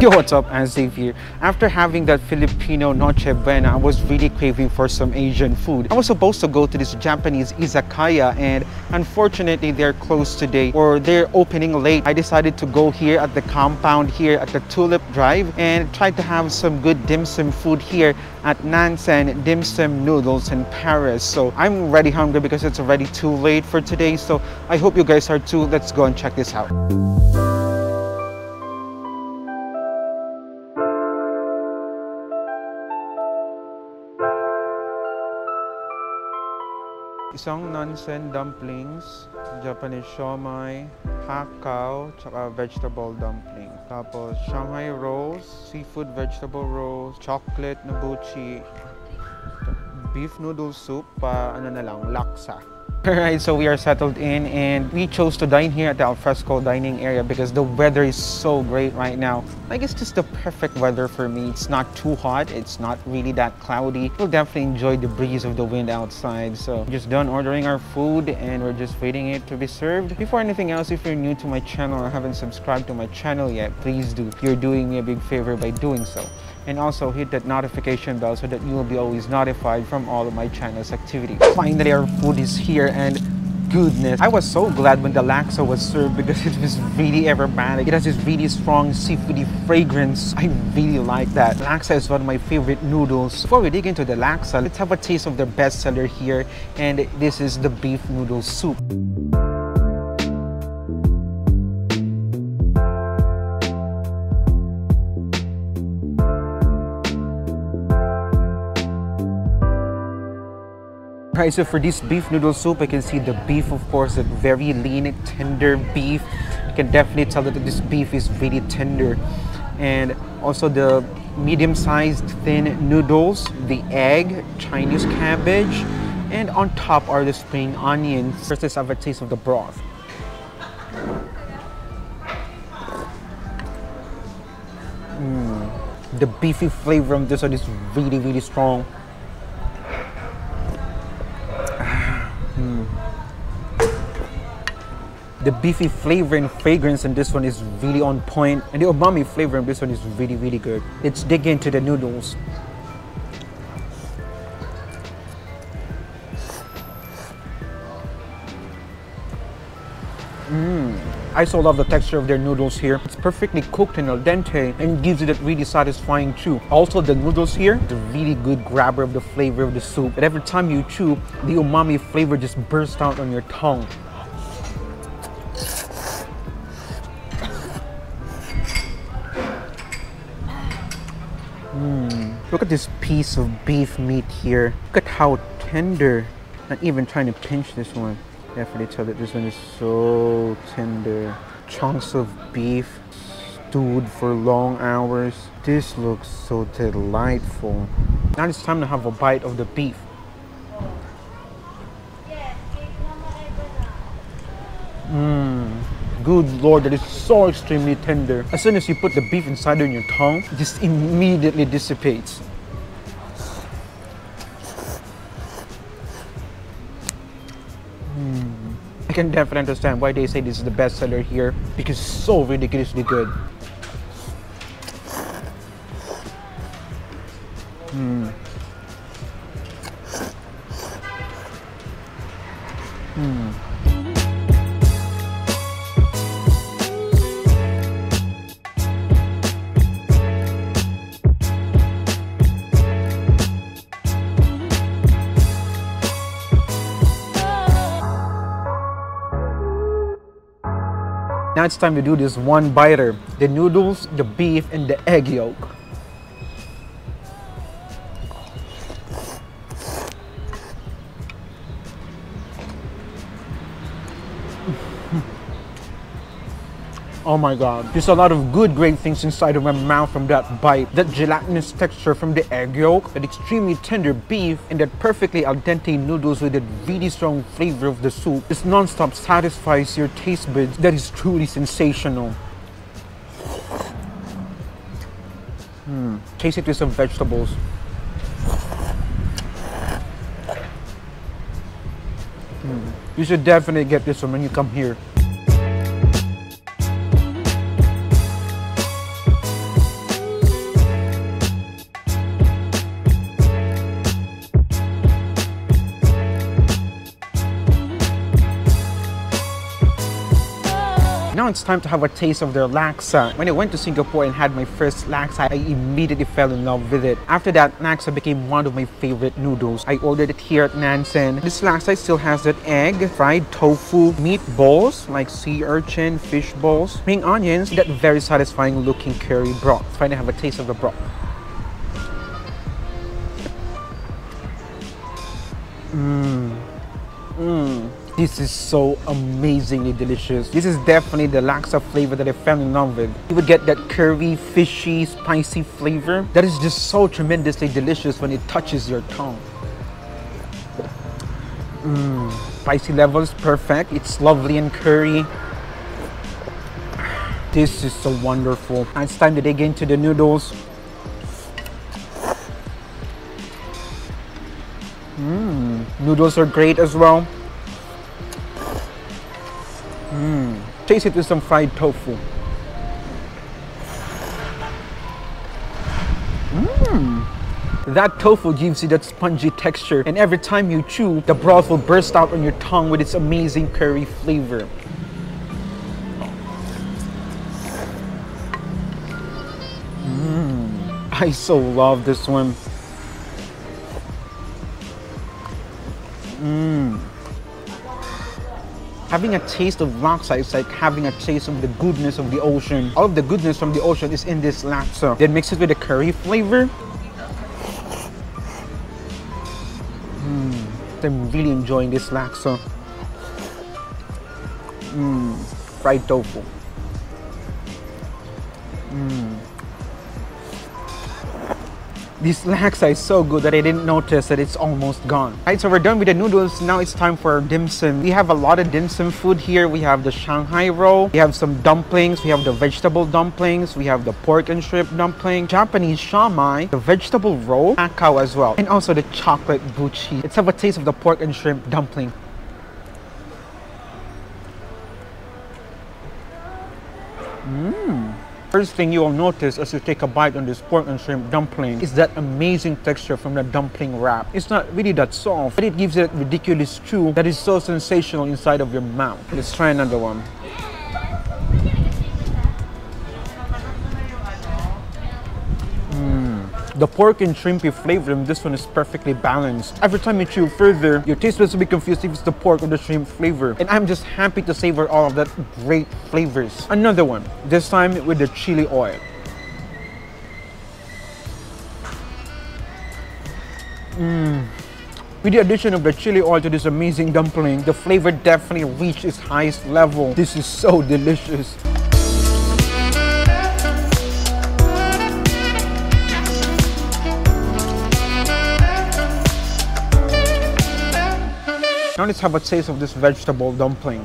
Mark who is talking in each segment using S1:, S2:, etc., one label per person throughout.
S1: Yo, what's up? AndzDave here. After having that Filipino Noche Buena, I was really craving for some Asian food. I was supposed to go to this Japanese izakaya and unfortunately they're closed today, or they're opening late. I decided to go here at the compound here at the Tulip Drive and try to have some good dim sum food here at Nansen Dimsum Noodes Pares. So I'm already hungry because it's already too late for today. So I hope you guys are too. Let's go and check this out. Isang Nansen dumplings, Japanese siomai, hakao, tsaka vegetable dumpling. Tapos Shanghai Rolls, seafood vegetable rolls, chocolate na Buchi, beef noodle soup, laksa. Alright, so we are settled in and we chose to dine here at the alfresco dining area because the weather is so great right now. Like, it's just the perfect weather for me. It's not too hot, it's not really that cloudy. We'll definitely enjoy the breeze of the wind outside. So just done ordering our food and we're just waiting it to be served. Before anything else, if you're new to my channel or haven't subscribed to my channel yet, please do. You're doing me a big favor by doing so. And also hit that notification bell so that you will be always notified from all of my channel's activities. Finally, our food is here and goodness, I was so glad when the laksa was served because it was really aromatic. It has this really strong seafoody fragrance. I really like that. Laksa is one of my favorite noodles. Before we dig into the laksa, let's have a taste of their bestseller here, and this is the beef noodle soup. Right, so for this beef noodle soup, I can see the beef, of course, that very lean, tender beef. You can definitely tell that this beef is really tender. And also the medium-sized thin noodles, the egg, Chinese cabbage, and on top are the spring onions. First, let's have a taste of the broth. The beefy flavor of this one is really, really strong. The beefy flavor and fragrance in this one is really on point, and the umami flavor in this one is really, really good. Let's dig into the noodles. I so love the texture of their noodles here. It's perfectly cooked and al dente and gives you that really satisfying chew. Also, the noodles here, the really good grabber of the flavor of the soup. But every time you chew, the umami flavor just bursts out on your tongue. Look at this piece of beef meat here. Look at how tender. Not even trying to pinch this one. Definitely tell that this one is so tender. Chunks of beef stewed for long hours. This looks so delightful. Now it's time to have a bite of the beef. Good Lord, that is so extremely tender. As soon as you put the beef inside on your tongue, it just immediately dissipates. I can definitely understand why they say this is the best seller here, because it's so ridiculously good. Now it's time to do this one biter. The noodles, the beef, and the egg yolk. Oh my god, there's a lot of good great things inside of my mouth from that bite. That gelatinous texture from the egg yolk, that extremely tender beef, and that perfectly al dente noodles with that really strong flavor of the soup. This non-stop satisfies your taste buds. That is truly sensational. Taste it with some vegetables. You should definitely get this one when you come here.
S2: Now it's time to have a taste of their laksa. When I went to Singapore and had my first laksa, I immediately fell in love with it. After that, laksa became one of my favorite noodles. I ordered it here at Nansen. This laksa still has that egg, fried tofu, meat balls like sea urchin, fish balls, spring onions, that very satisfying looking curry broth. Let's finally have a taste of the broth. This is so amazingly delicious. This is definitely the laksa flavor that I fell in love with. You would get that curry, fishy, spicy flavor that is just so tremendously delicious when it touches your tongue. Spicy level is perfect. It's lovely and curry. This is so wonderful. And it's time to dig into the noodles. Noodles are great as well. Taste it with some fried tofu. That tofu gives you that spongy texture, and every time you chew, the broth will burst out on your tongue with its amazing curry flavor. I so love this one. Having a taste of laksa is like having a taste of the goodness of the ocean. All of the goodness from the ocean is in this laksa. Then mix it with the curry flavor. I'm really enjoying this laksa. Fried tofu. This laksa is so good that I didn't notice that it's almost gone. Alright, so we're done with the noodles. Now it's time for our dim sum. We have a lot of dim sum food here. We have the Shanghai Roll. We have some dumplings. We have the vegetable dumplings. We have the pork and shrimp dumpling, Japanese shawmai, the vegetable roll, kakao as well, and also the chocolate buchi. Let's have a taste of the pork and shrimp dumpling. First thing you will notice as you take a bite on this pork and shrimp dumpling is that amazing texture from the dumpling wrap. It's not really that soft, but it gives it a ridiculous chew that is so sensational inside of your mouth. Let's try another one. The pork and shrimpy flavor in this one is perfectly balanced. Every time you chew further, your taste buds will be confused if it's the pork or the shrimp flavor. And I'm just happy to savor all of that great flavors. Another one, this time with the chili oil. With the addition of the chili oil to this amazing dumpling, the flavor definitely reached its highest level. This is so delicious. Now let's have a taste of this vegetable dumpling.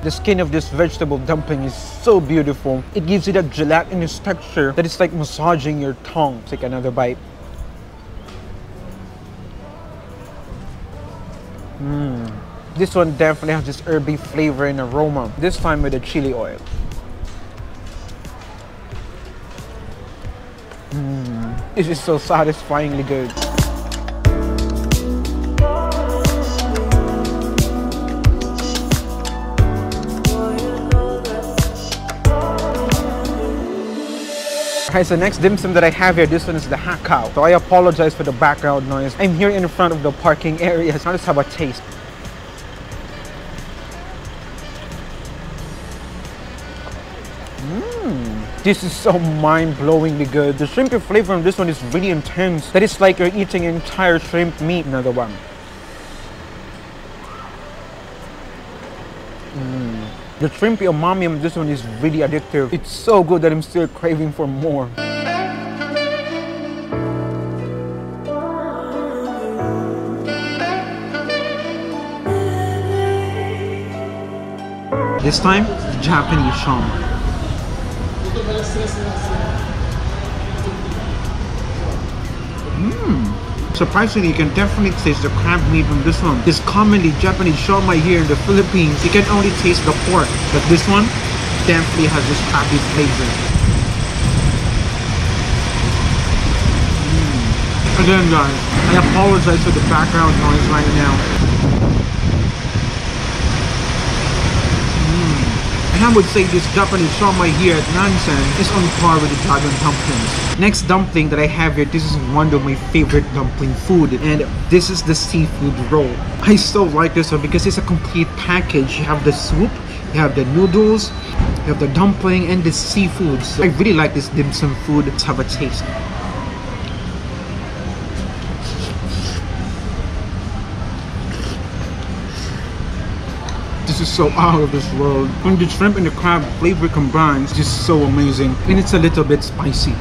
S2: The skin of this vegetable dumpling is so beautiful. It gives you that gelatinous texture that is like massaging your tongue. Take another bite. This one definitely has this herby flavor and aroma, this time with the chili oil. This is so satisfyingly good. Okay, so next dim sum that I have here, this one is the hakao. So I apologize for the background noise. I'm here in front of the parking area. So now let's have a taste. This is so mind-blowingly good. The shrimpy flavor on this one is really intense. That is like you're eating entire shrimp meat. Another one. The shrimpy umami on this one is really addictive. It's so good that I'm still craving for more. This time, Japanese shawmai. Surprisingly, you can definitely taste the crab meat from this one. This commonly Japanese shawmai here in the Philippines, you can only taste the pork, but this one definitely has this crabby flavor. Again guys, I apologize for the background noise right now. And I would say this Japanese shawmai here at Nansen is on par with the dragon dumplings. Next dumpling that I have here, this is one of my favorite dumpling food, and this is the seafood roll. I so like this one because it's a complete package. You have the soup, you have the noodles, you have the dumpling, and the seafoods. I really like this dim sum food. Let's have a taste. This is so out of this world. When the shrimp and the crab flavor combines, it's just so amazing. And it's a little bit spicy.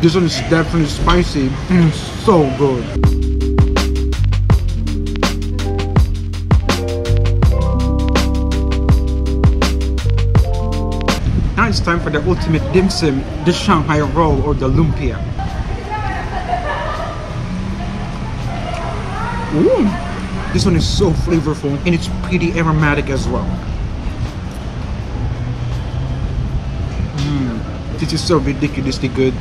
S2: This one is definitely spicy and it's so good. Now it's time for the ultimate dim sum, the Shanghai Roll or the lumpia. Ooh, this one is so flavorful and it's pretty aromatic as well. This is so ridiculously good.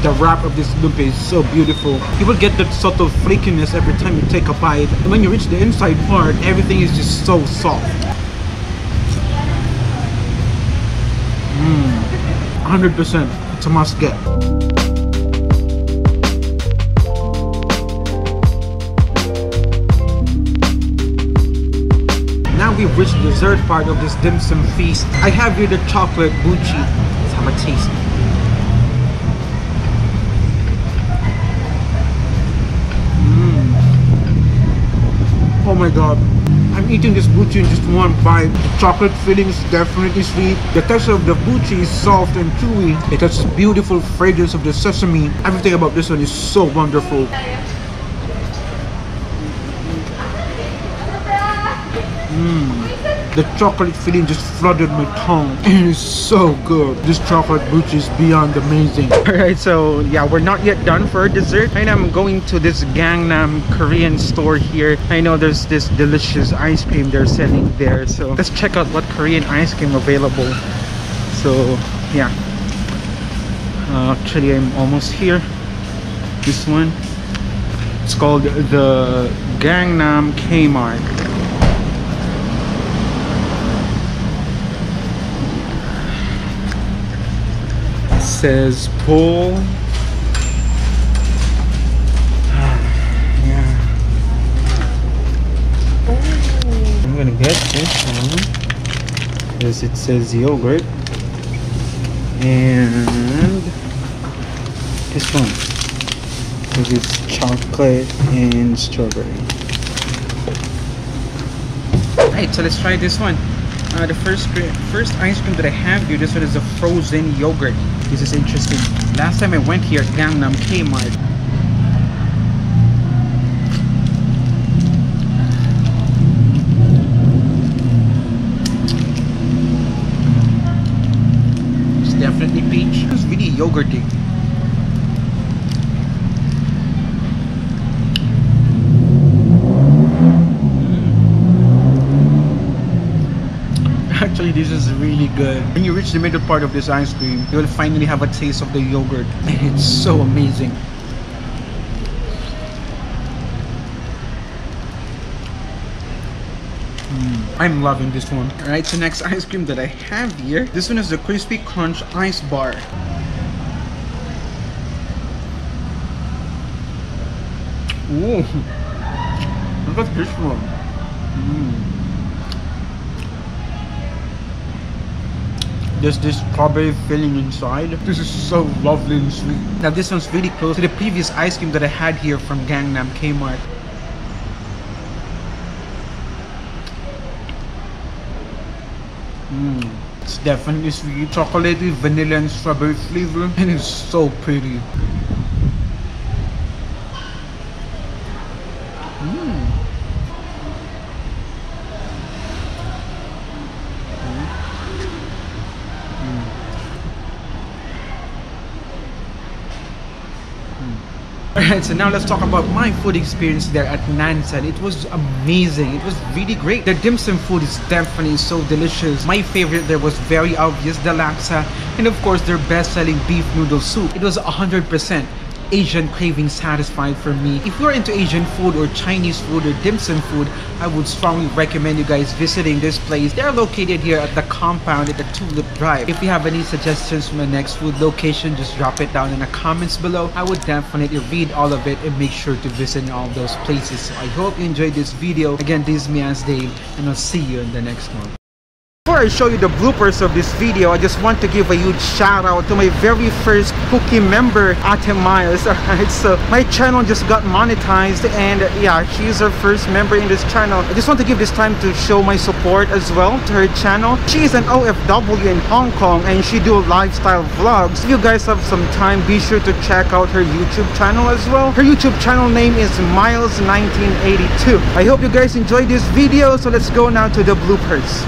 S2: The wrap of this lumpia is so beautiful. You will get that subtle flakiness every time you take a bite. And when you reach the inside part, everything is just so soft. 100%, it's a must get. Now we've reached the dessert part of this dim sum feast. I have here the chocolate Buchi. Let's have a taste. Oh my god, I'm eating this Buchi in just one bite. The chocolate filling is definitely sweet. The texture of the Buchi is soft and chewy. It has this beautiful fragrance of the sesame. Everything about this one is so wonderful. The chocolate filling just flooded my tongue and it's so good. This chocolate Buchi is beyond amazing. Alright, so yeah, we're not yet done for dessert. And I'm going to this Gangnam Korean store here. I know there's this delicious ice cream they're selling there. So let's check out what Korean ice cream available. So yeah. Actually, I'm almost here. This one. It's called the Gangnam Kmart. Says pull. Yeah. I'm gonna get this one because it says yogurt, and this one because it's chocolate and strawberry. Alright, so let's try this one. The first ice cream that I have here, this one is a frozen yogurt. This is interesting. Last time I went here at Gangnam Kmart, it's definitely peach. It's really yogurty. Actually, this is really good. When you reach the middle part of this ice cream, you will finally have a taste of the yogurt, and it's so amazing. I'm loving this one. Alright, so next ice cream that I have here, this one is the Crispy Crunch Ice Bar. Ooh, look at this one. There's this strawberry filling inside. This is so lovely and sweet. Now this one's really close to the previous ice cream that I had here from Gangnam Kmart. It's definitely sweet, chocolatey, vanilla and strawberry flavor, and it's so pretty. Alright, so now let's talk about my food experience there at Nansen. It was amazing. It was really great. The dim sum food is definitely so delicious. My favorite there was very obvious, the laksa, and of course their best-selling beef noodle soup. It was 100% Asian craving satisfied for me. If you're into Asian food or Chinese food or dim sum food, I would strongly recommend you guys visiting this place. They're located here at the compound at the Tulip Drive. If you have any suggestions for my next food location, just drop it down in the comments below. I would definitely read all of it and make sure to visit all those places. So I hope you enjoyed this video. Again, this is me, AndzDave, and I'll see you in the next one. Before I show you the bloopers of this video, I just want to give a huge shout out to my very first Cookie member, Ate Miles. Alright, so my channel just got monetized, and yeah, she's our first member in this channel. I just want to give this time to show my support as well to her channel. She is an OFW in Hong Kong, and she do lifestyle vlogs. If you guys have some time, be sure to check out her YouTube channel as well. Her YouTube channel name is Miles1982. I hope you guys enjoyed this video, so let's go now to the bloopers.